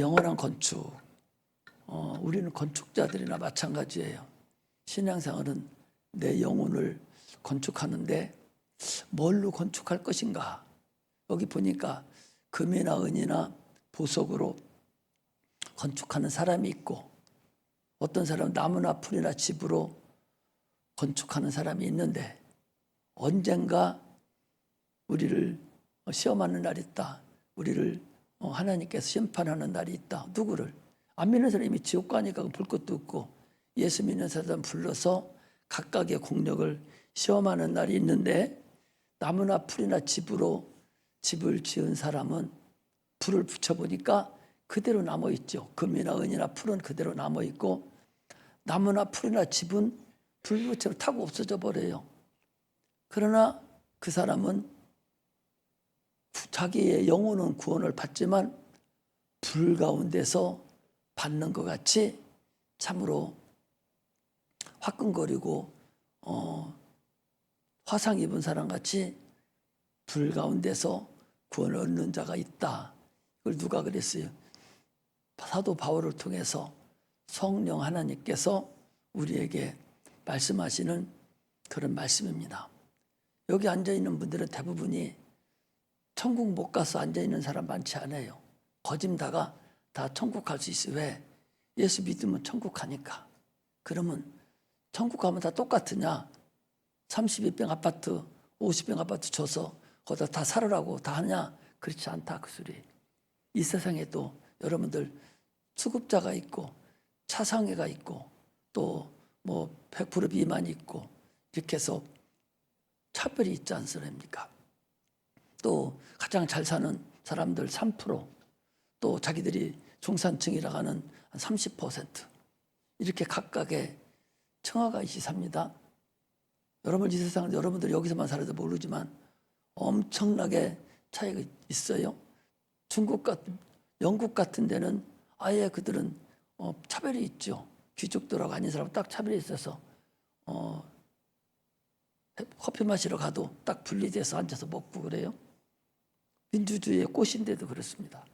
영원한 건축. 우리는 건축자들이나 마찬가지예요. 신앙생활은 내 영혼을 건축하는데 뭘로 건축할 것인가? 여기 보니까 금이나 은이나 보석으로 건축하는 사람이 있고, 어떤 사람은 나무나 풀이나 집으로 건축하는 사람이 있는데, 언젠가 우리를 시험하는 날이 있다. 우리를 하나님께서 심판하는 날이 있다. 누구를? 안 믿는 사람이 지옥 가니까 불 것도 없고, 예수 믿는 사람 불러서 각각의 공력을 시험하는 날이 있는데, 나무나 풀이나 집으로 집을 지은 사람은 불을 붙여보니까 그대로 남아있죠. 금이나 은이나 풀은 그대로 남아있고, 나무나 풀이나 집은 불 붙여도 타고 없어져 버려요. 그러나 그 사람은 자기의 영혼은 구원을 받지만 불 가운데서 받는 것 같이 참으로 화끈거리고 화상 입은 사람 같이 불 가운데서 구원을 얻는 자가 있다. 이걸 누가 그랬어요? 사도 바울을 통해서 성령 하나님께서 우리에게 말씀하시는 그런 말씀입니다. 여기 앉아있는 분들은 대부분이 천국 못 가서 앉아있는 사람 많지 않아요. 거짓다가 다 천국 갈 수 있어요. 왜? 예수 믿으면 천국 가니까. 그러면 천국 가면 다 똑같으냐? 32평 아파트, 50평 아파트 줘서 거기다 다 살으라고 다 하냐? 그렇지 않다 그 소리. 이 세상에도 여러분들 수급자가 있고 차상회가 있고 또 뭐 100% 비만이 있고 이렇게 해서 차별이 있지 않습니까? 또 가장 잘 사는 사람들 3%, 또 자기들이 중산층이라고 하는 한 30%, 이렇게 각각의 청아가 있이 삽니다. 여러분 이 세상은 여러분들 여기서만 살아도 모르지만 엄청나게 차이가 있어요. 중국 같은, 영국 같은 데는 아예 그들은 차별이 있죠. 귀족들하고 아닌 사람은 딱 차별이 있어서 커피 마시러 가도 딱 분리돼서 앉아서 먹고 그래요. 민주주의의 꽃인데도 그렇습니다.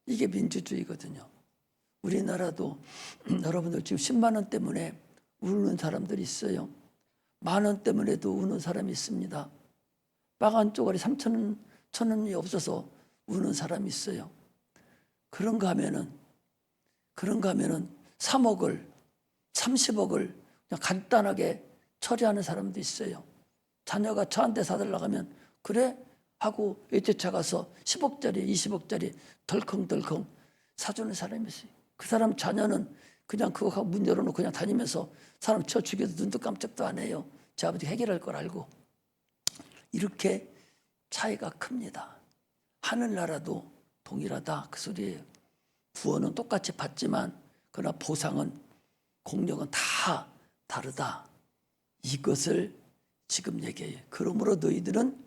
이게 민주주의거든요. 우리나라도 여러분들 지금 10만 원 때문에 우는 사람들이 있어요. 10,000원 때문에도 우는 사람이 있습니다. 빵 한 쪼가리 3,000원, 1,000원이 없어서 우는 사람이 있어요. 그런가 하면은 3억을, 30억을 그냥 간단하게 처리하는 사람도 있어요. 자녀가 차 한 대 사달라고 하면 그래? 하고 외제차 가서 10억짜리, 20억짜리 덜컹덜컹 사주는 사람이 있어요. 그 사람 자녀는 그냥 그거 문 열어놓고 그냥 다니면서 사람 쳐 죽여도 눈도 깜짝도 안 해요. 제 아버지 해결할 걸 알고. 이렇게 차이가 큽니다. 하늘나라도 동일하다 그 소리예요. 구원은 똑같이 받지만 그러나 보상은, 공력은 다 다르다. 이것을 지금 얘기해요. 그러므로 너희들은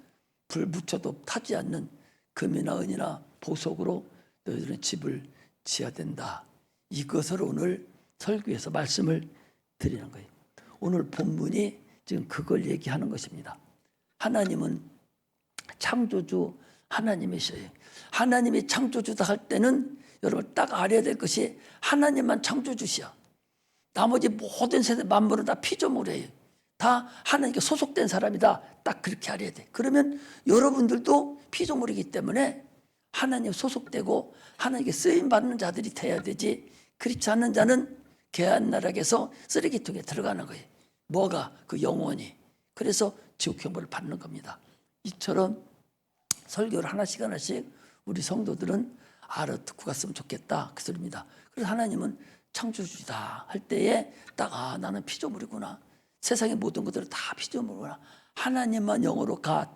불 붙여도 타지 않는 금이나 은이나 보석으로 너희들은 집을 지어야 된다. 이것을 오늘 설교에서 말씀을 드리는 거예요. 오늘 본문이 지금 그걸 얘기하는 것입니다. 하나님은 창조주 하나님이셔요. 하나님이 창조주다 할 때는 여러분 딱 알아야 될 것이 하나님만 창조주시야. 나머지 모든 세대 만물은 다 피조물이에요. 다 하나님께 소속된 사람이다. 딱 그렇게 알아야 돼. 그러면 여러분들도 피조물이기 때문에 하나님 소속되고 하나님께 쓰임받는 자들이 돼야 되지, 그렇지 않은 자는 개한나락에서 쓰레기통에 들어가는 거예요. 뭐가? 그 영혼이. 그래서 지옥형벌을 받는 겁니다. 이처럼 설교를 하나씩 우리 성도들은 알아듣고 갔으면 좋겠다 그 소리입니다. 그래서 하나님은 창조주이다 할 때에 딱 나는 피조물이구나. 세상의 모든 것들은 다 피조물이구나. 하나님만 영어로 갓,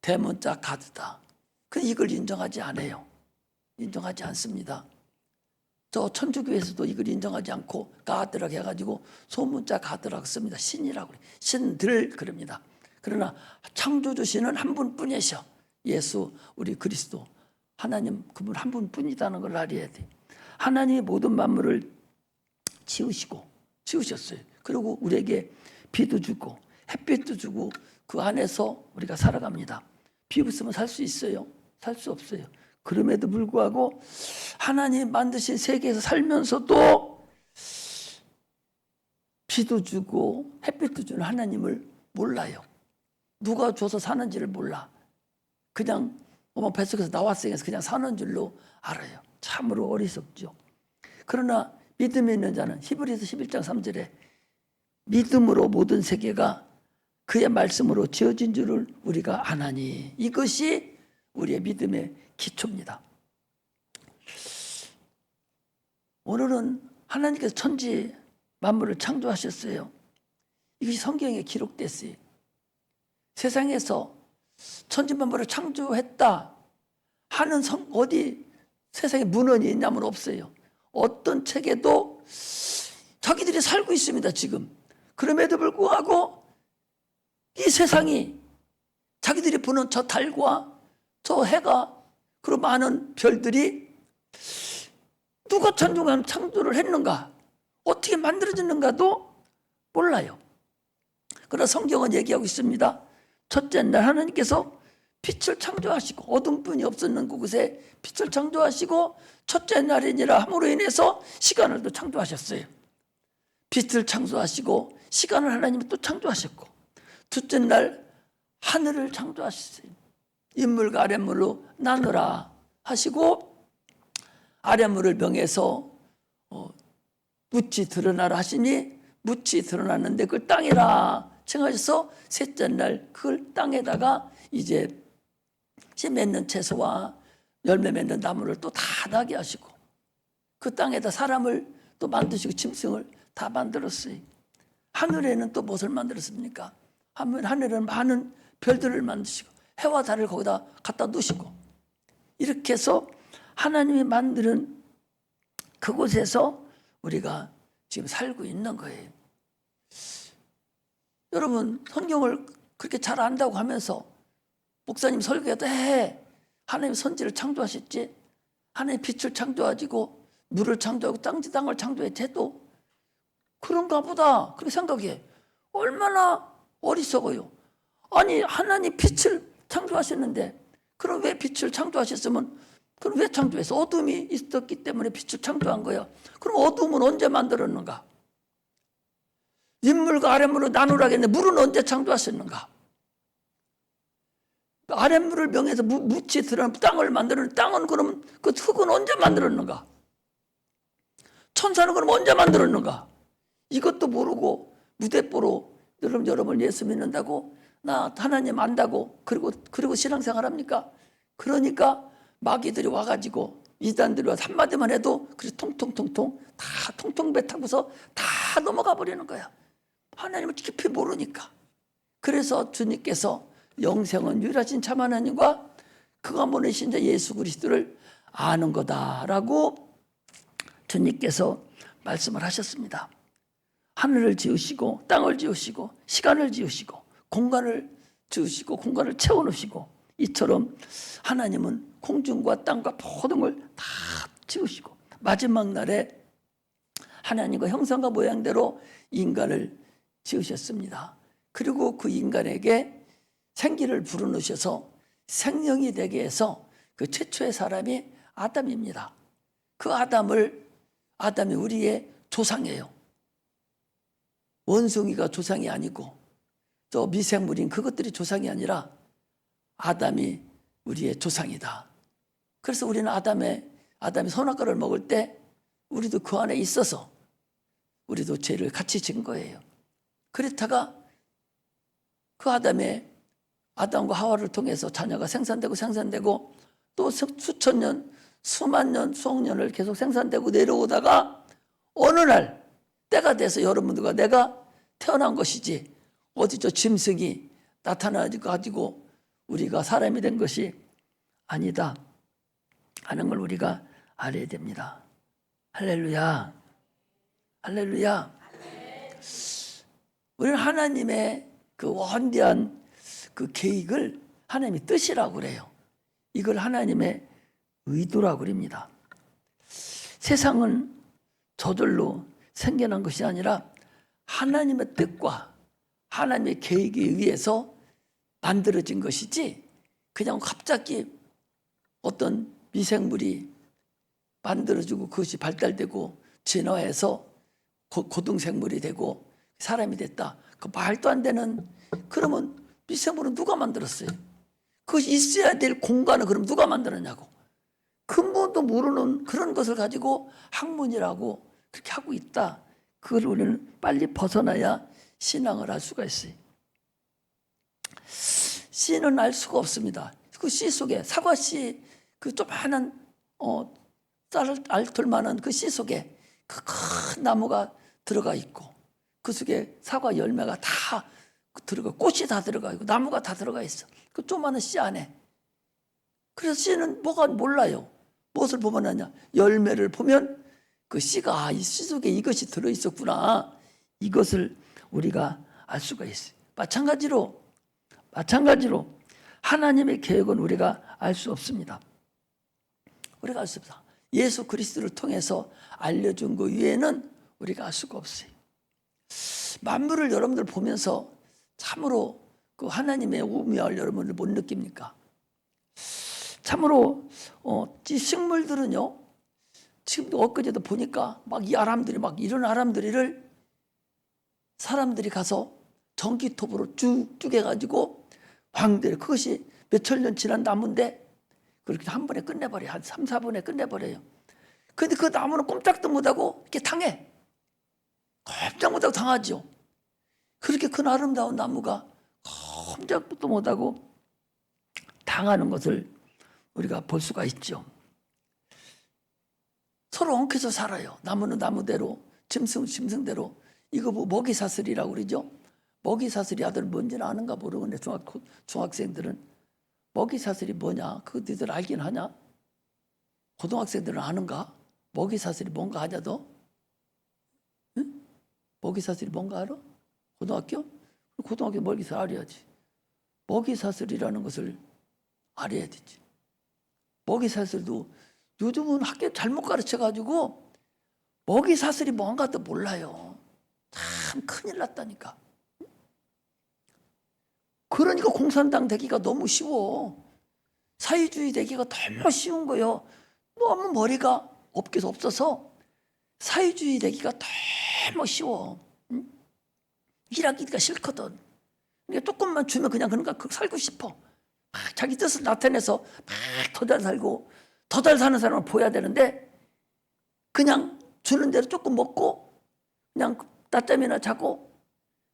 대문자 가드다. 근데 이걸 인정하지 않아요. 인정하지 않습니다. 저 천주교에서도 이걸 인정하지 않고 가드라고 해가지고 소문자 가드라고 씁니다. 신이라고 그래요. 신들 그럽니다. 그러나 창조주시는 한 분뿐이셔. 예수 우리 그리스도 하나님 그분 한 분뿐이다는 걸 알아야 돼. 하나님이 모든 만물을 지으셨어요. 그리고 우리에게 비도 주고 햇빛도 주고 그 안에서 우리가 살아갑니다. 비 없으면 살 수 있어요? 살 수 없어요. 그럼에도 불구하고 하나님 만드신 세계에서 살면서도 비도 주고 햇빛도 주는 하나님을 몰라요. 누가 줘서 사는지를 몰라. 그냥 어머 뱃속에서 나왔으니까 그냥 사는 줄로 알아요. 참으로 어리석죠. 그러나 믿음이 있는 자는 히브리서 11장 3절에 믿음으로 모든 세계가 그의 말씀으로 지어진 줄을 우리가 아나니, 이것이 우리의 믿음의 기초입니다. 오늘은 하나님께서 천지 만물을 창조하셨어요. 이것이 성경에 기록됐어요. 세상에서 천지 만물을 창조했다 하는 어디 세상에 문헌이 있냐면 없어요. 어떤 책에도 자기들이 살고 있습니다, 지금. 그럼에도 불구하고 이 세상이 자기들이 보는 저 달과 저 해가 그리고 많은 별들이 누가 창조를 했는가, 어떻게 만들어졌는가도 몰라요. 그러나 성경은 얘기하고 있습니다. 첫째 날 하나님께서 빛을 창조하시고 어둠뿐이 없었는 그곳에 빛을 창조하시고 첫째 날이니라 함으로 인해서 시간을 또 창조하셨어요. 빛을 창조하시고 시간을 하나님이 또 창조하셨고 둘째 날 하늘을 창조하셨어요. 인물과 아랫물로 나누라 하시고 아랫물을 명해서 묻이 드러나라 하시니 묻이 드러났는데 그걸 땅이라 칭하셔서 셋째 날 그걸 땅에다가 이제 씨 맺는 채소와 열매 맺는 나무를 또 다 나게 하시고 그 땅에다 사람을 또 만드시고 짐승을 다 만들었어요. 하늘에는 또 무엇을 만들었습니까? 하늘에는 많은 별들을 만드시고 해와 달을 거기다 갖다 놓으시고 이렇게 해서 하나님이 만드는 그곳에서 우리가 지금 살고 있는 거예요. 여러분 성경을 그렇게 잘 안다고 하면서 목사님 설교해도 하나님 선지를 창조하셨지, 하나님 빛을 창조하시고 물을 창조하고 땅을 창조해도 그런가 보다 그렇게 생각해. 얼마나 어리석어요. 아니 하나님 빛을 창조하셨는데 그럼 왜 빛을 창조하셨으면 그럼 왜 창조해서 어둠이 있었기 때문에 빛을 창조한 거야. 그럼 어둠은 언제 만들었는가? 인물과 아랫물을 나누라겠는데 물은 언제 창조하셨는가? 아랫물을 명해서 묻이 들어간 땅을 만드는 땅은 그럼 그 흙은 언제 만들었는가? 천사는 그럼 언제 만들었는가? 이것도 모르고 무대뽀로 여러분 예수 믿는다고 나 하나님 안다고 그리고 신앙생활 합니까? 그러니까 마귀들이 와가지고 이단들이 와서 한마디만 해도 그래서 통통통통 다 통통배 타고서 다 넘어가 버리는 거야. 하나님을 깊이 모르니까. 그래서 주님께서 영생은 유일하신 참 하나님과 그가 보내신 자 예수 그리스도를 아는 거다라고 주님께서 말씀을 하셨습니다. 하늘을 지으시고 땅을 지으시고 시간을 지으시고 공간을 지으시고 공간을 채워놓으시고 이처럼 하나님은 공중과 땅과 모든 걸 다 지으시고 마지막 날에 하나님과 형상과 모양대로 인간을 지으셨습니다. 그리고 그 인간에게 생기를 불어넣으셔서 생명이 되게 해서 그 최초의 사람이 아담입니다. 그 아담이 우리의 조상이에요. 원숭이가 조상이 아니고 저 미생물인 그것들이 조상이 아니라 아담이 우리의 조상이다. 그래서 우리는 아담이 선악과를 먹을 때 우리도 그 안에 있어서 우리도 죄를 같이 진 거예요. 그렇다가 그 아담과 하와를 통해서 자녀가 생산되고 또 수천 년, 수만 년, 수억 년을 계속 생산되고 내려오다가 어느 날 때가 돼서 여러분들과 내가 태어난 것이지 어디 저 짐승이 나타나가지고 우리가 사람이 된 것이 아니다 하는 걸 우리가 알아야 됩니다. 할렐루야. 할렐루야. 우리는 하나님의 그 원대한 그 계획을 하나님의 뜻이라고 그래요. 이걸 하나님의 의도라고 그럽니다. 세상은 저절로 생겨난 것이 아니라 하나님의 뜻과 하나님의 계획에 의해서 만들어진 것이지 그냥 갑자기 어떤 미생물이 만들어지고 그것이 발달되고 진화해서 고등생물이 되고 사람이 됐다. 그 말도 안 되는. 그러면 미생물은 누가 만들었어요? 그것이 있어야 될 공간을 그럼 누가 만들었냐고. 근본도 모르는 그런 것을 가지고 학문이라고 그렇게 하고 있다. 그걸 우리는 빨리 벗어나야 신앙을 알 수가 있어요. 씨는 알 수가 없습니다. 그 씨 속에 사과씨 그 조그마한 쌀을 알털 만한 그 씨 속에 그 큰 나무가 들어가 있고 그 속에 사과 열매가 다 들어가, 꽃이 다 들어가 있고 나무가 다 들어가 있어. 그 조그마한 씨 안에. 그래서 씨는 뭐가 몰라요. 무엇을 보면 하냐? 열매를 보면 그 씨가 이 씨 속에 이것이 들어 있었구나. 이것을 우리가 알 수가 있어요. 마찬가지로 하나님의 계획은 우리가 알 수 없습니다. 우리가 알 수 없다. 예수 그리스도를 통해서 알려준 것 외에는 우리가 알 수가 없어요. 만물을 여러분들 보면서 참으로 그 하나님의 우미함을 여러분들 못 느낍니까? 참으로 이 식물들은요. 지금도 엊그제도 보니까 막 이 아람들이 막 이런 아람들이를 사람들이 가서 전기톱으로 쭉쭉 해가지고 황들 그것이 몇천 년 지난 나무인데 그렇게 한 번에 끝내버려요. 한 3, 4분에 끝내버려요. 근데 그 나무는 꼼짝도 못하고 이렇게 당해. 꼼짝 못하고 당하죠. 그렇게 큰 아름다운 나무가 꼼짝도 못하고 당하는 것을 우리가 볼 수가 있죠. 서로 엉켜서 살아요. 나무는 나무대로, 짐승은 짐승대로. 이거 뭐 먹이사슬이라고 그러죠. 먹이사슬이 아들 뭔지는 아는가 모르겠는데 중학생들은 먹이사슬이 뭐냐? 그거 너희들 알긴 하냐? 고등학생들은 아는가? 먹이사슬이 뭔가 하냐 너? 응? 먹이사슬이 뭔가 알아? 고등학교? 고등학교 먹이사슬 알아야지. 먹이사슬이라는 것을 알아야 되지. 먹이사슬도 요즘은 학교 잘못 가르쳐가지고 먹이사슬이 뭔가도 몰라요. 참 큰일 났다니까. 그러니까 공산당 되기가 너무 쉬워. 사회주의 되기가 너무 쉬운 거예요. 너무 머리가 없어서 사회주의 되기가 너무 쉬워. 응? 일하기가 싫거든. 그러니까 조금만 주면 그냥 그런가 살고 싶어. 막 자기 뜻을 나타내서 막 더 잘 살고 더 잘 사는 사람을 보여야 되는데 그냥 주는 대로 조금 먹고 그냥 낮잠이나 자고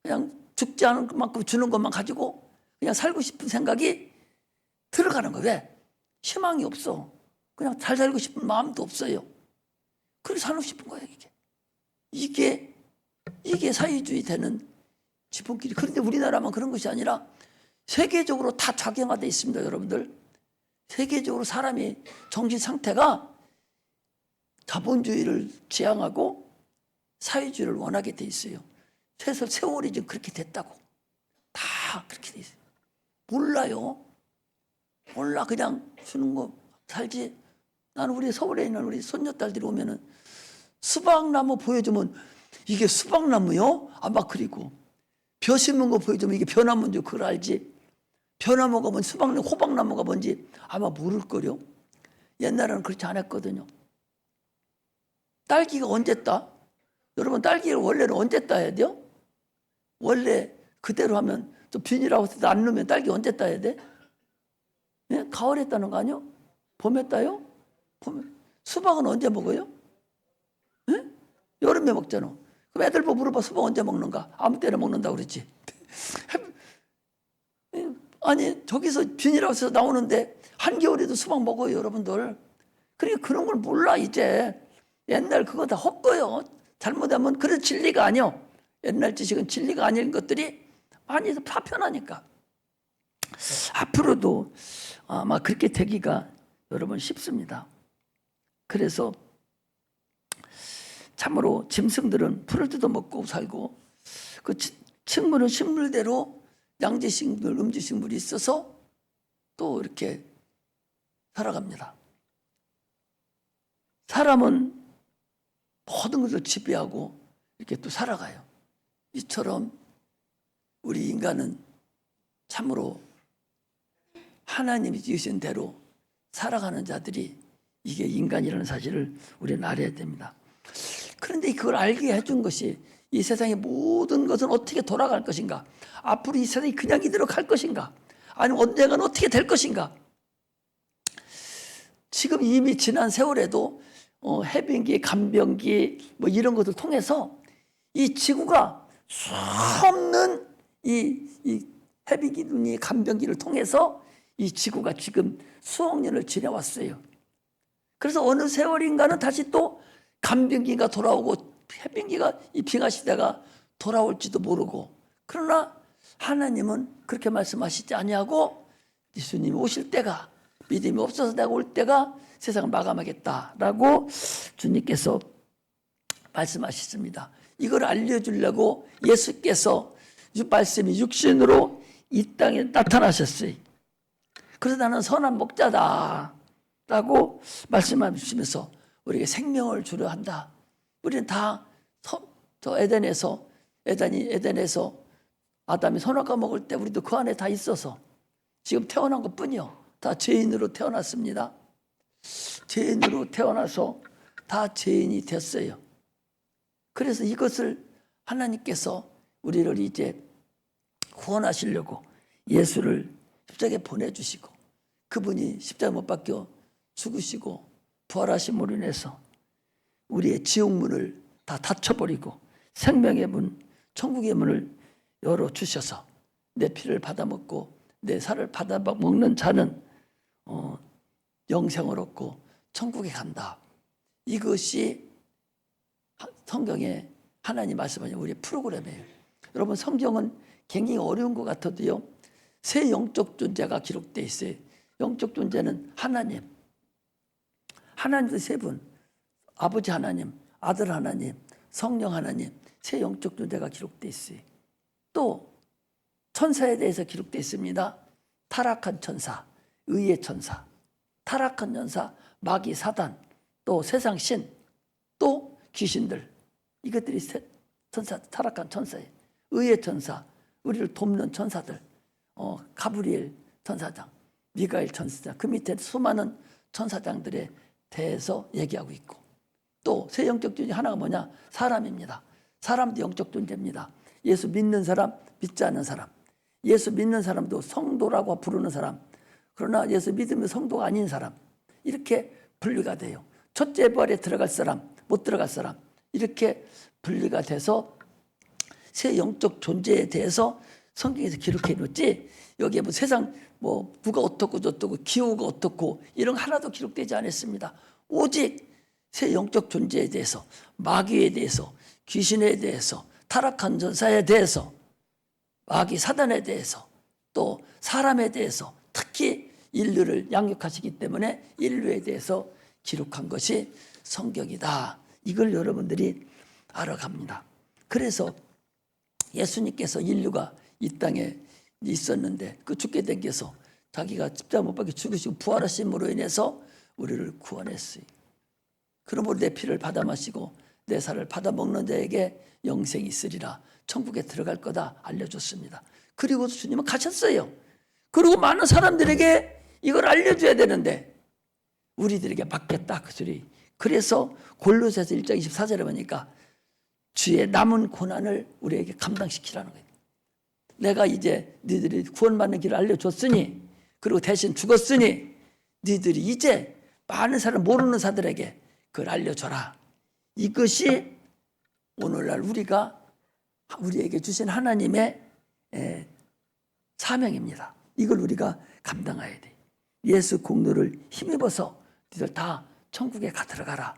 그냥 죽지 않은 만큼 주는 것만 가지고 그냥 살고 싶은 생각이 들어가는 거예요. 왜? 희망이 없어. 그냥 잘 살고 싶은 마음도 없어요. 그래서 살고 싶은 거예요. 이게 사회주의 되는 지붕길이. 그런데 우리나라만 그런 것이 아니라 세계적으로 다 작용화되어 있습니다. 여러분들. 세계적으로 사람이 정신 상태가 자본주의를 지향하고 사회주의를 원하게 돼 있어요. 그래서 세월이 지금 그렇게 됐다고. 다 그렇게 돼 있어요. 몰라요. 몰라. 그냥 주는 거 살지. 나는 우리 서울에 있는 우리 손녀딸들이 오면은 수박나무 보여주면 이게 수박나무요? 아마 그리고 벼 심은 거 보여주면 이게 벼나무인지 그걸 알지. 벼나무가 뭔지 수박나무, 호박나무가 뭔지 아마 모를 거요. 옛날에는 그렇지 않았거든요. 딸기가 언제 따? 여러분 딸기를 원래는 언제 따야 돼요? 원래 그대로 하면 좀 비닐하우스에 안 넣으면 딸기 언제 따야 돼? 네? 가을에 따는 거 아니요? 봄에 따요? 수박은 언제 먹어요? 네? 여름에 먹잖아. 그럼 애들 보고 물어봐. 수박 언제 먹는가? 아무 때나 먹는다고 그랬지. 아니 저기서 비닐하우스에서 나오는데 한겨울에도 수박 먹어요. 여러분들. 그러니까 그런 걸 몰라 이제. 옛날 그거 다 헛거요. 잘못하면 그래 진리가 아니요. 옛날 지식은 진리가 아닌 것들이 많이 파편하니까. 앞으로도 아마 그렇게 되기가 여러분 쉽습니다. 그래서 참으로 짐승들은 풀을 뜯어먹고 살고 그 식물은 식물대로 양지식물, 음지식물이 있어서 또 이렇게 살아갑니다. 사람은 모든 것을 지배하고 이렇게 또 살아가요. 이처럼 우리 인간은 참으로 하나님이 지으신 대로 살아가는 자들이 이게 인간이라는 사실을 우리는 알아야 됩니다. 그런데 그걸 알게 해준 것이 이 세상의 모든 것은 어떻게 돌아갈 것인가, 앞으로 이 세상이 그냥 이대로 갈 것인가, 아니면 언젠가는 어떻게 될 것인가. 지금 이미 지난 세월에도 해변기, 간병기 뭐 이런 것을 통해서 이 지구가 수없는 이 해변기, 간병기를 통해서 이 지구가 지금 수억 년을 지내왔어요. 그래서 어느 세월인가는 다시 또 간병기가 돌아오고 해변기가 이 빙하 시대가 돌아올지도 모르고, 그러나 하나님은 그렇게 말씀하시지 아니하고 예수님이 오실 때가, 믿음이 없어서 내가 올 때가 세상을 마감하겠다라고 주님께서 말씀하셨습니다. 이걸 알려주려고 예수께서 말씀이 육신으로 이 땅에 나타나셨어요. 그래서 나는 선한 목자다라고 말씀하시면서 우리에게 생명을 주려 한다. 우리는 다 에덴에서 아담이 선악과 먹을 때 우리도 그 안에 다 있어서 지금 태어난 것뿐이요, 다 죄인으로 태어났습니다. 죄인으로 태어나서 다 죄인이 됐어요. 그래서 이것을 하나님께서 우리를 이제 구원하시려고 예수를 십자가에 보내주시고, 그분이 십자가 못 박혀 죽으시고 부활하심으로 인해서 우리의 지옥문을 다 닫혀버리고 생명의 문, 천국의 문을 열어주셔서 내 피를 받아먹고 내 살을 받아먹는 자는 영생을 얻고 천국에 간다. 이것이 성경에 하나님 말씀하신 우리의 프로그램이에요. 여러분, 성경은 굉장히 어려운 것 같아도요, 세 영적 존재가 기록되어 있어요. 영적 존재는 하나님도 세 분, 아버지 하나님, 아들 하나님, 성령 하나님, 세 영적 존재가 기록되어 있어요. 또 천사에 대해서 기록되어 있습니다. 타락한 천사, 의의 천사, 타락한 천사, 마귀 사단, 또 세상 신, 또 귀신들, 이것들이 천사, 타락한 천사예요. 의의 천사, 우리를 돕는 천사들, 가브리엘 천사장, 미가엘 천사장, 그 밑에 수많은 천사장들에 대해서 얘기하고 있고, 또 새 영적 존재 하나가 뭐냐? 사람입니다. 사람도 영적 존재입니다. 예수 믿는 사람, 믿지 않는 사람, 예수 믿는 사람도 성도라고 부르는 사람, 그러나 예수 믿으면 성도가 아닌 사람, 이렇게 분리가 돼요. 첫째 부활에 들어갈 사람, 못 들어갈 사람, 이렇게 분리가 돼서 새 영적 존재에 대해서 성경에서 기록해 놓지, 여기에 뭐 세상 뭐 누가 어떻고 저떻고 기후가 어떻고 이런 거 하나도 기록되지 않았습니다. 오직 새 영적 존재에 대해서, 마귀에 대해서, 귀신에 대해서, 타락한 전사에 대해서, 마귀 사단에 대해서, 또 사람에 대해서, 특히 인류를 양육하시기 때문에 인류에 대해서 기록한 것이 성경이다. 이걸 여러분들이 알아갑니다. 그래서 예수님께서 인류가 이 땅에 있었는데 그 죽게 되어서 자기가 십자가 못 박혀 죽으시고 부활하심으로 인해서 우리를 구원했어요. 그러므로 내 피를 받아 마시고 내 살을 받아 먹는 자에게 영생이 있으리라, 천국에 들어갈 거다 알려줬습니다. 그리고 주님은 가셨어요. 그리고 많은 사람들에게 이걸 알려줘야 되는데 우리들에게 맡겼다, 그 소리. 그래서 골로새서 1장 24절에 보니까 주의 남은 고난을 우리에게 감당시키라는 거예요. 내가 이제 너희들이 구원받는 길을 알려줬으니, 그리고 대신 죽었으니 너희들이 이제 많은 사람, 모르는 사람들에게 그걸 알려줘라. 이것이 오늘날 우리에게 주신 하나님의 사명입니다. 이걸 우리가 감당해야 돼. 예수 공로를 힘입어서 너희들 다 천국에 가 들어가라.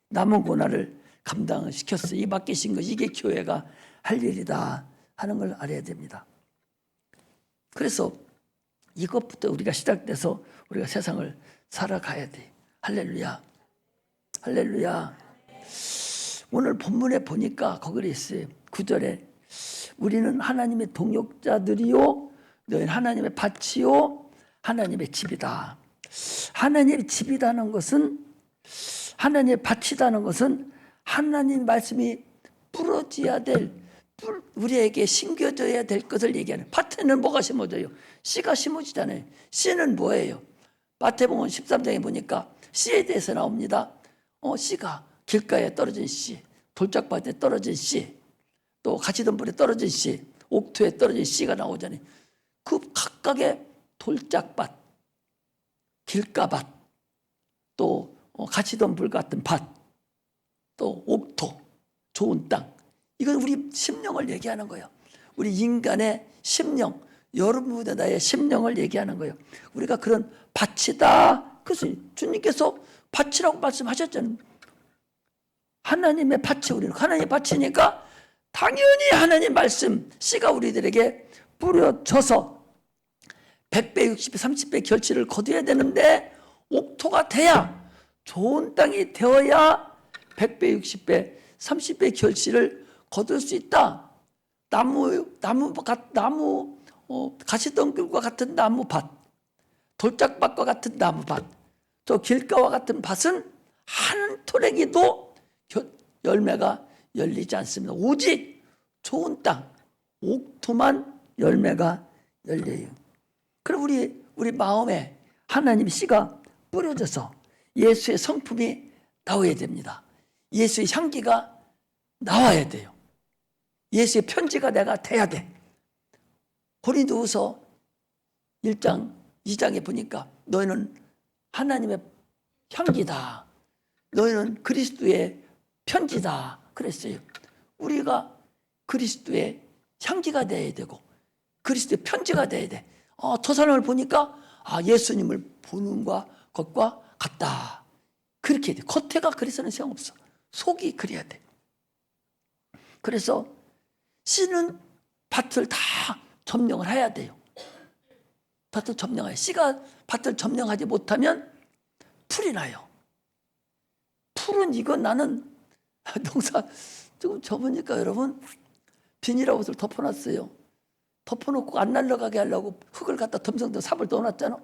남은 고난을 감당시켰어. 이 맡기신 것, 이게 교회가 할 일이다 하는 걸 알아야 됩니다. 그래서 이것부터 우리가 시작돼서 우리가 세상을 살아가야 돼. 할렐루야. 할렐루야. 오늘 본문에 보니까 거기에 있어요. 9절에 우리는 하나님의 동역자들이요, 너희는 하나님의 밭이요, 하나님의 집이다. 하나님의 집이라는 것은, 하나님의 밭이라는 것은 하나님 말씀이 뿌려져야 될, 우리에게 심겨져야 될 것을 얘기하는. 밭에는 뭐가 심어져요? 씨가 심어지잖아요. 씨는 뭐예요? 마태복음 13장에 보니까 씨에 대해서 나옵니다. 씨가 길가에 떨어진 씨, 돌짝밭에 떨어진 씨, 또 가시덤불에 떨어진 씨, 옥토에 떨어진 씨가 나오잖아요. 그 각각의 돌짝밭, 길가밭, 또 가시덤불 같은 밭, 또 옥토, 좋은 땅. 이건 우리 심령을 얘기하는 거예요. 우리 인간의 심령, 여러분과 나의 심령을 얘기하는 거예요. 우리가 그런 밭이다. 그래서 주님께서 밭이라고 말씀하셨잖아요. 하나님의 밭이 우리는 하나님의 밭이니까 당연히 하나님 말씀 씨가 우리들에게 뿌려져서 100배, 60배, 30배 결실을 거둬야 되는데 옥토가 돼야, 좋은 땅이 되어야 100배, 60배, 30배 결실을 거둘 수 있다. 가시덤불과 같은 나무밭, 돌짝밭과 같은 나무밭, 저 길가와 같은 밭은 한 토래기도 열매가 열리지 않습니다. 오직 좋은 땅, 옥토만 열매가 열려요. 그럼 우리 마음에 하나님 씨가 뿌려져서 예수의 성품이 나와야 됩니다. 예수의 향기가 나와야 돼요. 예수의 편지가 내가 돼야 돼. 고린도후서 1장, 2장에 보니까 너희는 하나님의 향기다. 너희는 그리스도의 편지다. 그랬어요. 우리가 그리스도의 향기가 돼야 되고 그리스도의 편지가 돼야 돼. 저 사람을 보니까 예수님을 보는 것과 같다. 그렇게 돼. 겉에가 그래서는 소용없어. 속이 그래야 돼. 그래서 씨는 밭을 다 점령을 해야 돼요. 밭을 점령해야. 씨가 밭을 점령하지 못하면 풀이 나요. 풀은 이건 나는 농사 조금 접으니까 여러분 비닐하우스를 덮어놨어요. 덮어놓고 안 날아가게 하려고 흙을 갖다 덤성덤 삽을 넣어놨잖아.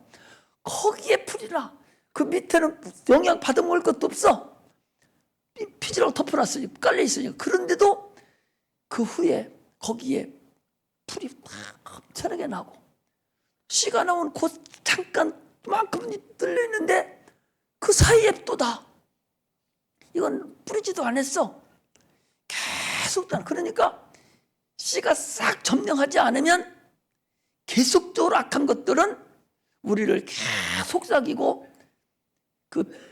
거기에 풀이 나. 그 밑에는 영양 받아먹을 것도 없어. 피지라고 덮어놨어요. 깔려있으니까. 그런데도 그 후에 거기에 풀이 막 엄청나게 나고 씨가 나온 곳 잠깐 만큼 뚫려있는데 그 사이에 또 다. 이건 뿌리지도 않았어. 계속 다. 그러니까 씨가 싹 점령하지 않으면 계속적으로 악한 것들은 우리를 계속 속삭이고 그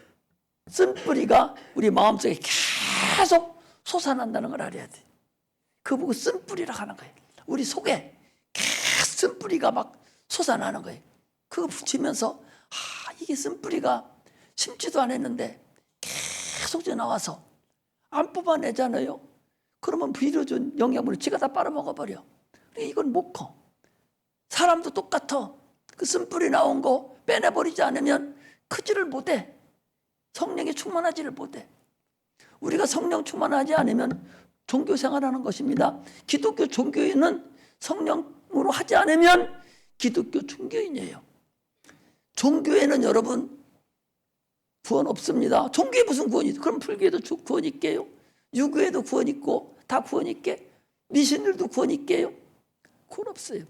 쓴뿌리가 우리 마음속에 계속 솟아난다는 걸 알아야 돼. 그거 보고 쓴뿌리라 하는 거예요. 우리 속에 계속 쓴뿌리가 막 솟아나는 거예요. 그거 붙이면서 이게 쓴뿌리가 심지도 않았는데 계속 나와서 안 뽑아내잖아요. 그러면 비료준 영양분을 지가 다 빨아먹어버려. 이건 못 커. 사람도 똑같아. 그 쓴뿌리 나온 거 빼내버리지 않으면 크지를 못해. 성령에 충만하지를 못해. 우리가 성령 충만하지 않으면 종교 생활하는 것입니다. 기독교 종교인은 성령으로 하지 않으면 기독교 종교인이에요. 종교에는 여러분 구원 없습니다. 종교에 무슨 구원이 있어? 그럼 불교에도 구원 있게요? 유교에도 구원 있고 다 구원 있게? 미신들도 구원 있게요? 구원 없어요.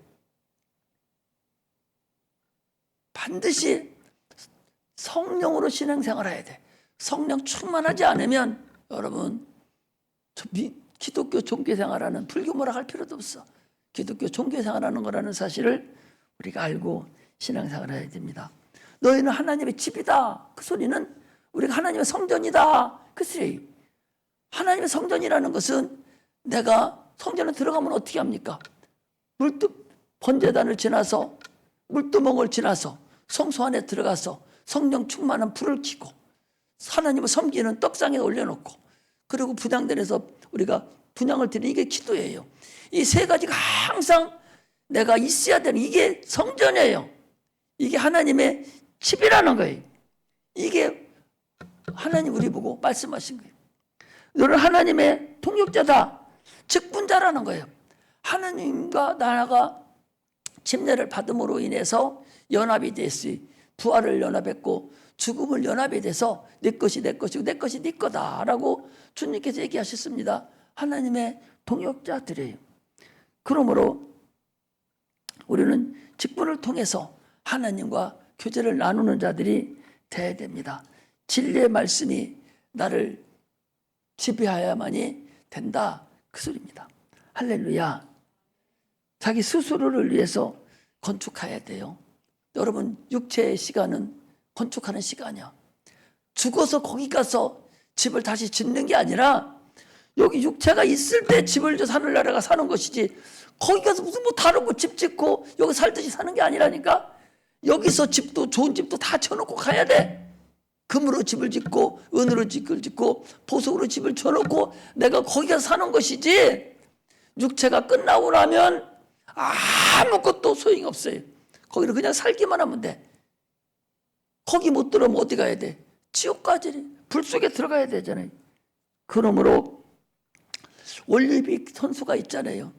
반드시 성령으로 신앙생활 해야 돼. 성령 충만하지 않으면 여러분 기독교 종교생활하는 불교모라 할 필요도 없어. 기독교 종교생활하는 거라는 사실을 우리가 알고 신앙생활 해야 됩니다. 너희는 하나님의 집이다. 그 소리는 우리가 하나님의 성전이다. 그 소리예요. 하나님의 성전이라는 것은 내가 성전에 들어가면 어떻게 합니까? 번제단을 지나서 물두멍을 지나서 성소 안에 들어가서 성령 충만한 불을 켜고 하나님을 섬기는 떡상에 올려놓고 그리고 분향단에서 우리가 분향을 드리는 이게 기도예요. 이 세 가지가 항상 내가 있어야 되는 이게 성전이에요. 이게 하나님의 집이라는 거예요. 이게 하나님 우리 보고 말씀하신 거예요. 너는 하나님의 통역자다. 직분자라는 거예요. 하나님과 나가 침례를 받음으로 인해서 연합이 됐어요. 부활을 연합했고 죽음을 연합이 돼서 내 것이 내 것이고 내 것이 네 거다라고 주님께서 얘기하셨습니다. 하나님의 동역자들이에요. 그러므로 우리는 직분을 통해서 하나님과 교제를 나누는 자들이 돼야 됩니다. 진리의 말씀이 나를 지배하야만이 된다, 그 소리입니다. 할렐루야. 자기 스스로를 위해서 건축해야 돼요. 여러분, 육체의 시간은 건축하는 시간이야. 죽어서 거기 가서 집을 다시 짓는 게 아니라 여기 육체가 있을 때 집을 져 하늘나라가 사는 것이지, 거기 가서 무슨 뭐 다른 거 집 짓고 여기 살듯이 사는 게 아니라니까. 여기서 집도 좋은 집도 다 쳐놓고 가야 돼. 금으로 집을 짓고 은으로 집을 짓고 보석으로 집을 쳐놓고 내가 거기 가서 사는 것이지, 육체가 끝나고 나면 아무것도 소용이 없어요. 거기를 그냥 살기만 하면 돼. 거기 못 들어오면 어디 가야 돼? 지옥까지, 불 속에 들어가야 되잖아요. 그러므로 올림픽 선수가 있잖아요.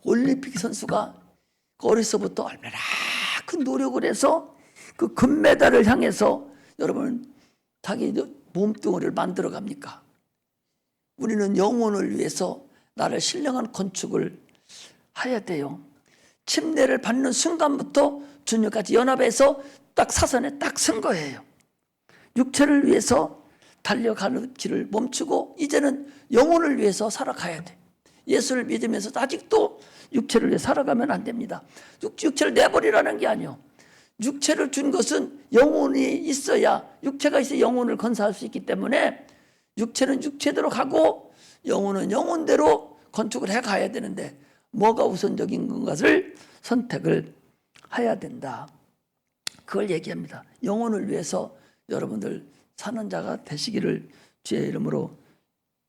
올림픽 선수가 어려서부터 얼마나 큰 노력을 해서 그 금메달을 향해서 여러분 자기 몸뚱아리를 만들어 갑니까? 우리는 영혼을 위해서 나를 신령한 건축을 해야 돼요. 침례를 받는 순간부터 주님까지 연합해서 딱 사선에 딱 선 거예요. 육체를 위해서 달려가는 길을 멈추고 이제는 영혼을 위해서 살아가야 돼. 예수를 믿으면서 아직도 육체를 위해 살아가면 안 됩니다. 육체를 내버리라는 게 아니요. 육체를 준 것은 영혼이 있어야, 육체가 있어야 영혼을 건사할 수 있기 때문에 육체는 육체대로 가고 영혼은 영혼대로 건축을 해 가야 되는데, 뭐가 우선적인 것을 선택을 해야 된다, 그걸 얘기합니다. 영혼을 위해서 여러분들 사는 자가 되시기를 주의 이름으로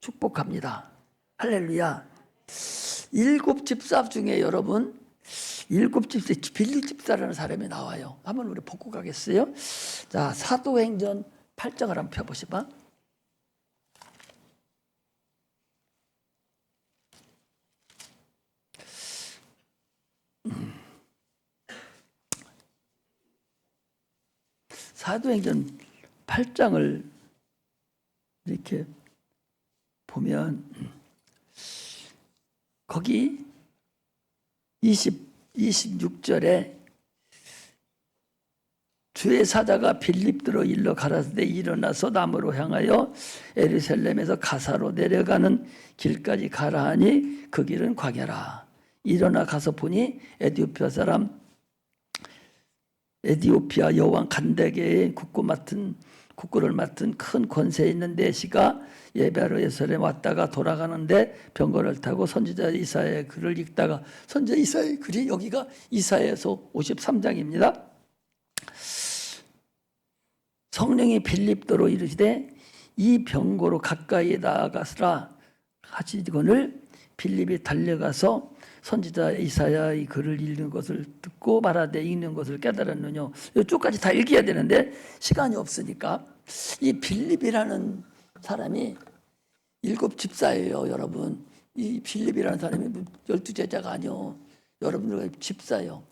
축복합니다. 할렐루야. 7 집사 중에 여러분 7 집사, 빌립 집사라는 사람이 나와요. 한번 우리 보고 가겠어요? 자, 사도행전 8장을 한번 펴보시봐. 사도행전 8장을 이렇게 보면 거기 26절에 주의 사자가 빌립들로 일러 가라사대 일어나서 남으로 향하여 예루살렘에서 가사로 내려가는 길까지 가라 하니 그 길은 광야라. 일어나 가서 보니 에디오피아 여왕 간다게의 국구를 맡은 큰 권세 있는 내시가 예배하러 예루살렘 왔다가 돌아가는데 병거를 타고 선지자 이사야의 글을 읽다가, 선지자 이사야의 글이 여기가 이사야서 53장입니다. 성령이 빌립도로 이르시되 이 병거로 가까이 나아가서라 하시거늘 빌립이 달려가서 선지자 이사야의 글을 읽는 것을 듣고 말하되 읽는 것을 깨달았느뇨. 이쪽까지 다 읽어야 되는데 시간이 없으니까. 이 빌립이라는 사람이 7 집사예요, 여러분. 이 빌립이라는 사람이 12제자가 아니요, 여러분들의 집사예요.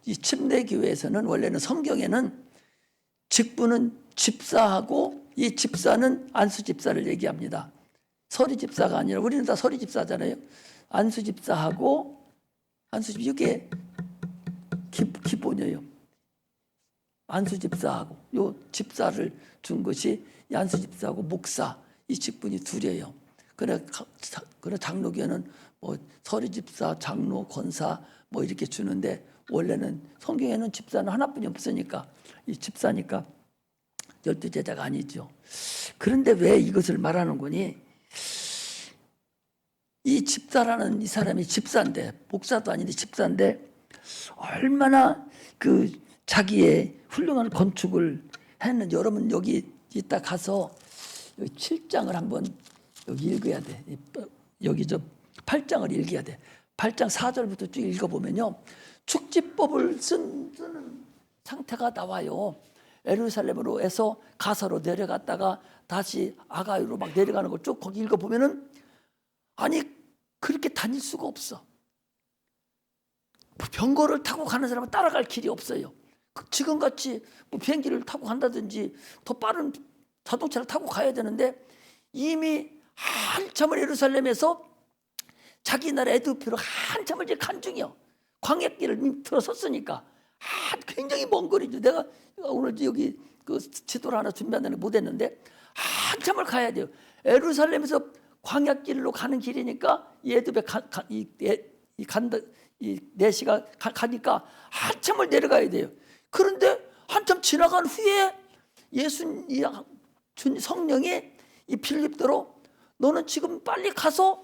이 침례교회에서는 원래는 성경에는 직분은 집사하고 이 집사는 안수 집사를 얘기합니다. 서리 집사가 아니라, 우리는 다 서리 집사잖아요. 안수 집사하고, 이게 기본이에요. 안수 집사하고, 요 집사를 준 것이 이 안수 집사하고 목사, 이 직분이 둘이에요. 그래 장로교회는 뭐 서리 집사, 장로, 권사 뭐 이렇게 주는데, 원래는 성경에는 집사는 하나뿐이 없으니까 이 집사니까 12제자가 아니죠. 그런데 왜 이것을 말하는 거니? 이 집사라는 이 사람이 집사인데, 목사도 아닌데 집사인데, 얼마나 그 자기의 훌륭한 건축을 했는지. 여러분 여기 이따 가서 여기 7장을 한번 여기 읽어야 돼. 여기 8장을 읽어야 돼. 8장 4절부터 쭉 읽어보면요, 축지법을 쓰는 상태가 나와요. 예루살렘으로 해서 가사로 내려갔다가 다시 아가유로 막 내려가는 걸 쭉 거기 읽어보면은, 아니 그렇게 다닐 수가 없어. 병거를 타고 가는 사람은 따라갈 길이 없어요. 지금같이 뭐 비행기를 타고 간다든지 더 빠른 자동차를 타고 가야 되는데, 이미 한참을 예루살렘에서 자기 나라 에디오피아로 한참을 이제 간 중이요. 광야길을 들어섰으니까 굉장히 먼 거리죠. 내가 오늘 여기 그 지도를 하나 준비한다는 못 했는데 한참을 가야 돼요. 예루살렘에서 광야길로 가는 길이니까 예두배 이 4시가 가니까 한참을 내려가야 돼요. 그런데 한참 지나간 후에 성령이 이 빌립도로 너는 지금 빨리 가서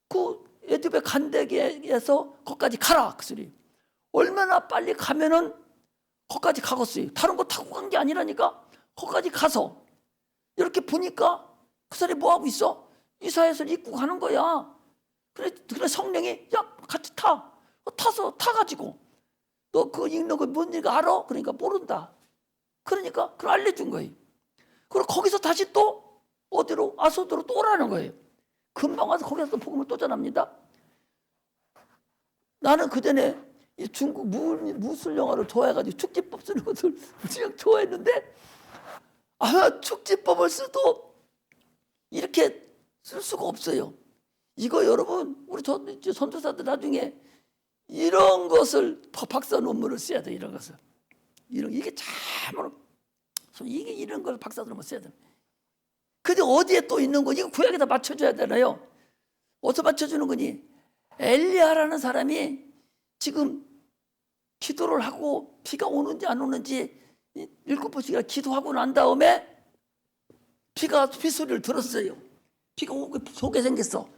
그 에드베 간대에서 거기까지 가라 그 소리. 얼마나 빨리 가면은 거기까지 가겠어요. 다른 거 타고 간 게 아니라니까. 거기까지 가서 이렇게 보니까 그 사람이 뭐 하고 있어? 이사야서를 입고 가는 거야. 그래 성령이 야 같이 타가지고 너 그거 읽는 거 뭔지가 알아? 그러니까 모른다. 그러니까 그걸 알려준 거예요. 그리고 거기서 다시 또 어디로 아소도로 또 오라는 거예요. 금방 와서 거기서 또 복음을 또 전합니다. 나는 그 전에 이 중국 무술 영화를 좋아해가지고 축지법 쓰는 것을 무지하게 좋아했는데 축지법을 써도 이렇게 쓸 수가 없어요. 이거 여러분 우리 선교사들 나중에 이런 것을 박사 논문을 써야 돼. 이런 것을 이게 참으로 이게 이런 걸 박사 논문 써야 돼. 근데 어디에 또 있는 거니? 이거 구약에다 맞춰줘야 되나요? 어디서 맞춰주는 거니? 엘리야라는 사람이 지금 기도를 하고 비가 오는지 안 오는지 7번씩이나 기도하고 난 다음에 비소리를 들었어요. 비가 오게 생겼어.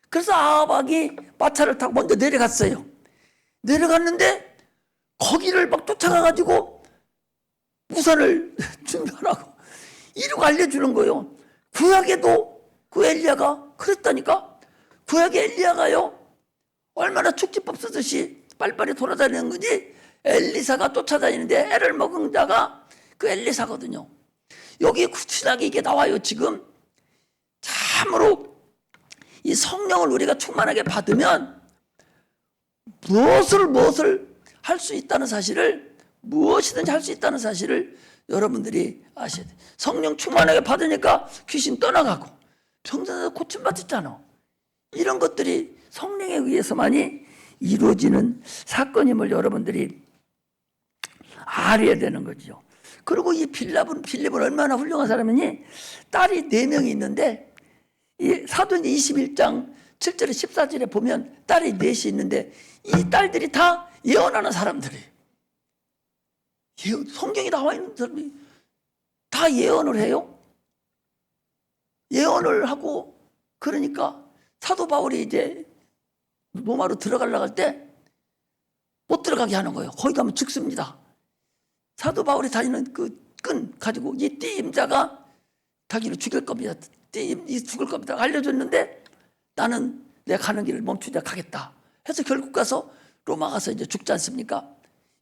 그래서 아합이 마차를 타고 먼저 내려갔어요. 내려갔는데 거기를 막 쫓아가가지고 우산을 준비하라고 이러고 알려주는 거예요. 구약에도 그 엘리야가 그랬다니까. 구약의 엘리야가요 얼마나 축지법 쓰듯이 빨리빨리 돌아다니는 거지. 엘리사가 쫓아다니는데 애를 먹은 자가 그 엘리사거든요. 여기 구약에 이게 나와요. 지금 참으로 이 성령을 우리가 충만하게 받으면 무엇을 할 수 있다는 사실을, 무엇이든지 할 수 있다는 사실을 여러분들이 아셔야 돼요. 성령 충만하게 받으니까 귀신 떠나가고 병자들 고침받았잖아. 이런 것들이 성령에 의해서만이 이루어지는 사건임을 여러분들이 알아야 되는 거죠. 그리고 이 빌립은 얼마나 훌륭한 사람이니 딸이 4명이 있는데 이 사도행전 21장 7절에 14절에 보면 딸이 4이 있는데 이 딸들이 다 예언하는 사람들이에요. 성경에 나와 있는 사람이 다 예언을 해요. 예언을 하고 그러니까 사도 바울이 이제 로마로 들어가려고 할 때 못 들어가게 하는 거예요. 거기 가면 죽습니다. 사도 바울이 다니는 그 끈 가지고 이 띠임자가 자기를 죽일 겁니다. 이 죽을 겁니다. 알려줬는데 나는 내가 가는 길을 멈추자 가겠다. 해서 결국 가서 로마 가서 이제 죽지 않습니까?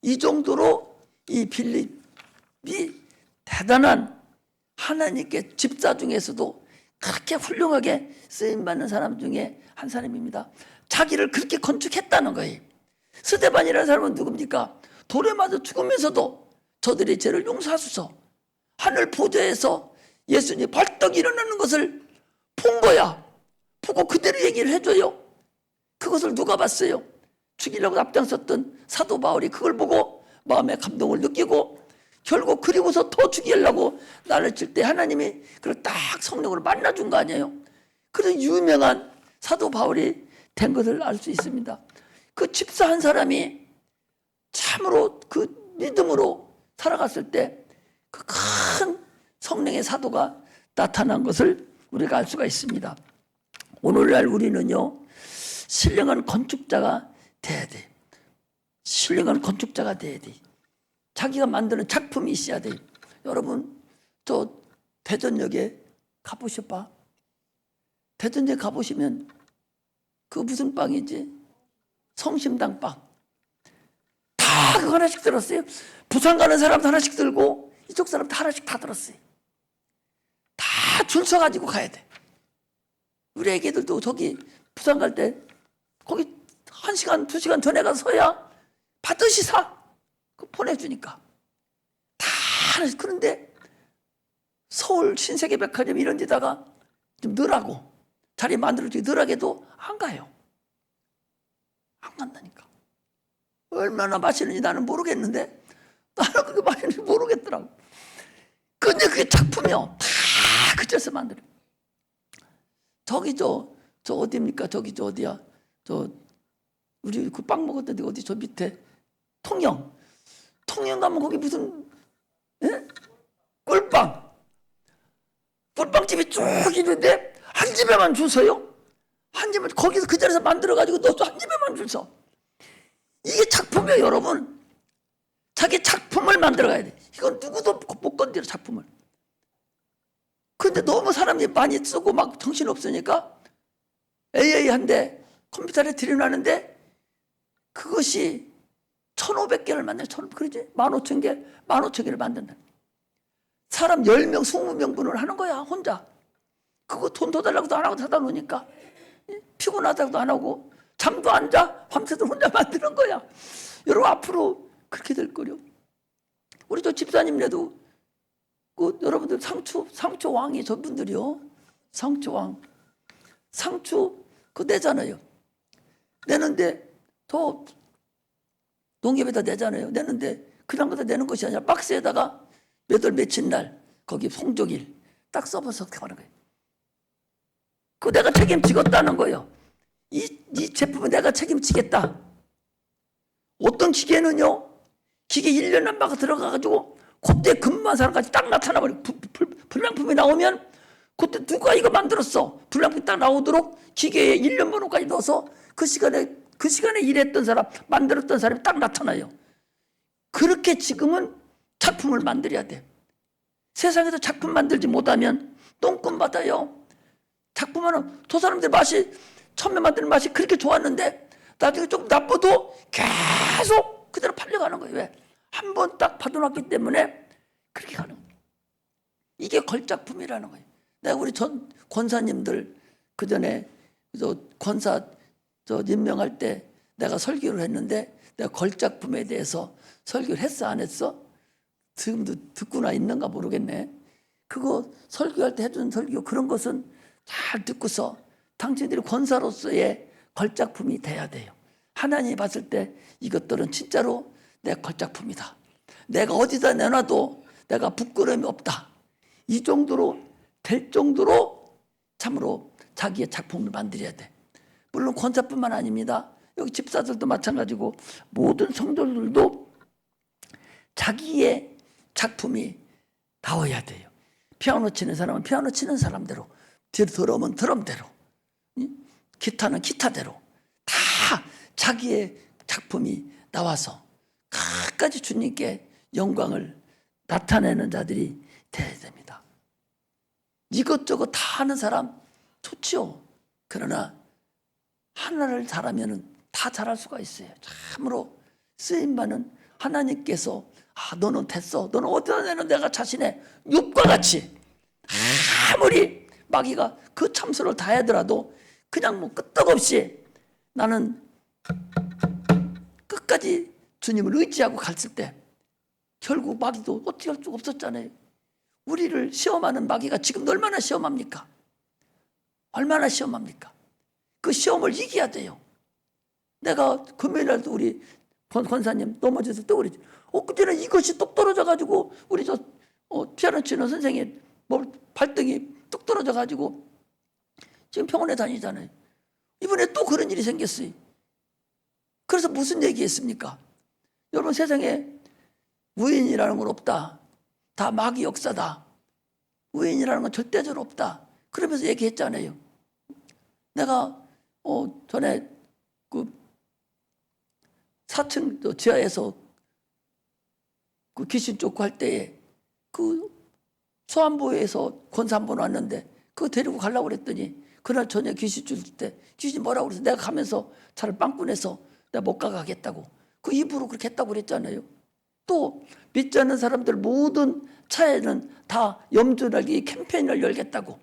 이 정도로 이 빌립이 대단한 하나님께 집사 중에서도 그렇게 훌륭하게 쓰임받는 사람 중에 한 사람입니다. 자기를 그렇게 건축했다는 거예요. 스데반이라는 사람은 누굽니까? 돌에 맞아 죽으면서도 저들의 죄를 용서하소서. 하늘 보좌에서 예수님이 벌떡 일어나는 것을 본 거야. 보고 그대로 얘기를 해줘요. 그것을 누가 봤어요? 죽이려고 앞장섰던 사도 바울이 그걸 보고 마음의 감동을 느끼고 결국 그리고서 더 죽이려고 나를 칠 때 하나님이 그걸 딱 성령으로 만나준 거 아니에요? 그래서 유명한 사도 바울이 된 것을 알 수 있습니다. 그 집사 한 사람이 참으로 그 믿음으로 살아갔을 때 그 큰 성령의 사도가 나타난 것을 우리가 알 수가 있습니다. 오늘날 우리는요, 신령한 건축자가 돼야 돼. 신령한 건축자가 돼야 돼. 자기가 만드는 작품이 있어야 돼. 여러분, 저 대전역에 가보셔봐. 대전역에 가보시면 그 무슨 빵이지? 성심당 빵. 다 그거 하나씩 들었어요. 부산 가는 사람도 하나씩 들고 이쪽 사람도 하나씩 다 들었어요. 다 줄 서가지고 가야 돼. 우리 애기들도 저기 부산 갈 때 거기 1시간, 2시간 전에 가서 서야 받듯이 사. 그 보내주니까. 다 하나씩. 그런데 서울 신세계백화점 이런 데다가 좀 넣으라고 자리 만들어주기 넣으라게도 안 가요. 안 간다니까. 얼마나 맛있는지 나는 모르겠는데 나는 그게 맛있는지 모르겠더라고. 근데 그게 작품이요. 다 그쳐서 만들어. 저기 저 어디입니까? 저기 저 어디야? 저 우리 그 빵 먹었던 데 어디 저 밑에 통영 가면 거기 무슨 꿀빵집이 쭉 있는데 한 집에만 줄 서요. 한 집에 거기서 그 자리에서 만들어 가지고 너도 한 집에만 줄 서. 이게 작품이에요, 여러분. 자기 작품을 만들어 가야 돼. 이건 누구도 못 건드려, 작품을. 근데 너무 사람이 많이 쓰고 막 정신 없으니까 AA 한대 컴퓨터에 들여놨는데 그것이 1,500개를 만들어. 그러지? 15,000개, 15,000개를 만든다. 사람 10명, 20명분을 하는 거야, 혼자. 그거 돈 더 달라고도 안 하고 사다 놓으니까. 피곤하다고도 안 하고, 잠도 안 자, 밤새도 혼자 만드는 거야. 여러분, 앞으로 그렇게 될 거요. 우리 저 집사님네도, 여러분들 상추 왕이 저분들이요. 상추, 그거 내잖아요. 내는데, 더 농협에다 내잖아요. 내는데, 그냥 거다 내는 것이 아니라 박스에다가 몇 월 며칠 날 거기 송족일 딱 써봐서 하는 거예요. 그거 내가 책임지겠다는 거예요. 이 제품은 내가 책임지겠다. 어떤 기계는요, 기계 1년 남바가 들어가가지고 그때 근무한 사람까지 딱 나타나버리고 불량품이 나오면 그때 누가 이거 만들었어? 불량품이 딱 나오도록 기계에 1년 번호까지 넣어서 그 시간에 일했던 사람, 만들었던 사람이 딱 나타나요. 그렇게 지금은 작품을 만들어야 돼. 세상에서 작품 만들지 못하면 똥금 받아요. 작품은 저 사람들 맛이 처음에 만드는 맛이 그렇게 좋았는데 나중에 좀 나빠도 계속 그대로 팔려가는 거예요. 왜? 한 번 딱 받아놨기 때문에 그렇게 가는 거예요. 이게 걸작품이라는 거예요. 내가 우리 전 권사님들 그 전에 권사 임명할 때 내가 설교를 했는데 내가 걸작품에 대해서 설교를 했어 안 했어? 지금도 듣고나 있는가 모르겠네. 그거 설교할 때 해준 설교 그런 것은 잘 듣고서 당신들이 권사로서의 걸작품이 돼야 돼요. 하나님이 봤을 때 이것들은 진짜로 내 걸작품이다. 내가 어디다 내놔도 내가 부끄러움이 없다. 이 정도로 될 정도로 참으로 자기의 작품을 만들어야 돼. 물론 권사뿐만 아닙니다. 여기 집사들도 마찬가지고 모든 성도들도 자기의 작품이 나와야 돼요. 피아노 치는 사람은 피아노 치는 사람대로, 드럼은 드럼대로, 기타는 기타대로 다 자기의 작품이 나와서 끝까지 주님께 영광을 나타내는 자들이 되어야 됩니다. 이것저것 다 하는 사람 좋지요. 그러나 하나를 잘하면 다 잘할 수가 있어요. 참으로 쓰임받는 하나님께서 너는 됐어. 너는 어디다 내는 내가 자신의 육과 같이 아무리 마귀가 그 참수를 다 하더라도 그냥 뭐 끄떡없이 나는 끝까지 주님을 의지하고 갔을 때 결국 마귀도 어떻게 할 수가 없었잖아요. 우리를 시험하는 마귀가 지금도 얼마나 시험합니까? 얼마나 시험합니까? 그 시험을 이겨야 돼요. 내가 금요일날도 우리 권사님 넘어져서 또 그러지. 그전에 이것이 똑 떨어져가지고 우리 피아노 치는 선생님 발등이 뚝 떨어져가지고 지금 병원에 다니잖아요. 이번에 또 그런 일이 생겼어요. 그래서 무슨 얘기했습니까? 여러분 세상에 우연이라는 건 없다. 다 마귀 역사다. 우연이라는 건 절대적으로 없다. 그러면서 얘기했잖아요. 내가 전에 그 4층 지하에서 그 귀신 쫓고 할 때에 그 소환부에서 권사 한 번 왔는데 그거 데리고 가려고 그랬더니 그날 저녁 귀신 줄 때 귀신이 뭐라고 그래서 내가 가면서 차를 빵꾸 내서 내가 못 가겠다고 그 입으로 그렇게 했다고 그랬잖아요. 또 믿지 않는 사람들 모든 차에는 다 염주날개 캠페인을 열겠다고.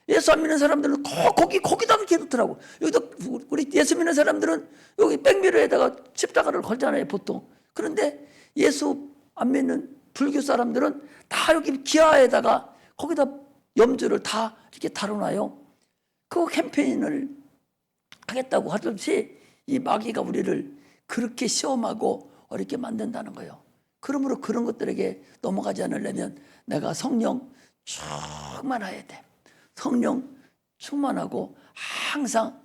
예수 안 믿는 사람들은 거기다 그렇게 놓더라고. 여기다 우리 예수 믿는 사람들은 여기 백미러에다가 십자가를 걸잖아요 보통. 그런데 예수 안 믿는 불교 사람들은 다 여기 기아에다가 거기다 염주를 다 이렇게 다뤄놔요. 그 캠페인을 하겠다고 하듯이 이 마귀가 우리를 그렇게 시험하고 어렵게 만든다는 거예요. 그러므로 그런 것들에게 넘어가지 않으려면 내가 성령 충만해야 돼. 성령 충만하고 항상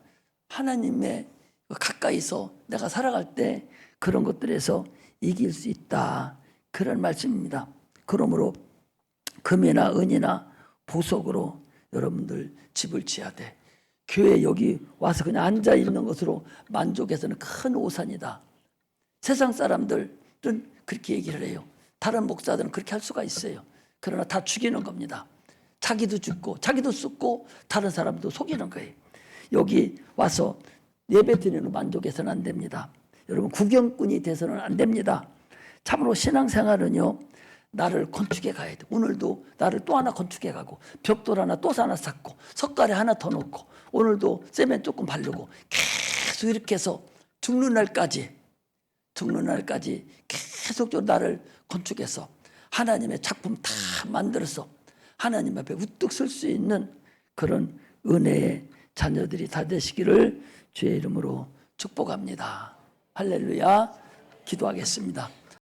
하나님의 가까이서 내가 살아갈 때 그런 것들에서 이길 수 있다. 그런 말씀입니다. 그러므로 금이나 은이나 보석으로 여러분들 집을 지어야 돼. 교회 여기 와서 그냥 앉아 있는 것으로 만족해서는 큰 오산이다. 세상 사람들은 그렇게 얘기를 해요. 다른 목사들은 그렇게 할 수가 있어요. 그러나 다 죽이는 겁니다. 자기도 죽고 자기도 썩고 다른 사람도 속이는 거예요. 여기 와서 예배 드리는 만족해서는 안 됩니다. 여러분 구경꾼이 돼서는 안 됩니다. 참으로 신앙생활은요, 나를 건축해 가야 돼. 오늘도 나를 또 하나 건축해 가고 벽돌 하나 또 하나 쌓고 석가래 하나 더 놓고 오늘도 세멘 조금 바르고 계속 이렇게 해서 죽는 날까지 계속적으로 나를 건축해서 하나님의 작품 다 만들어서 하나님 앞에 우뚝 설 수 있는 그런 은혜의 자녀들이 다 되시기를 주의 이름으로 축복합니다. 할렐루야. 기도하겠습니다.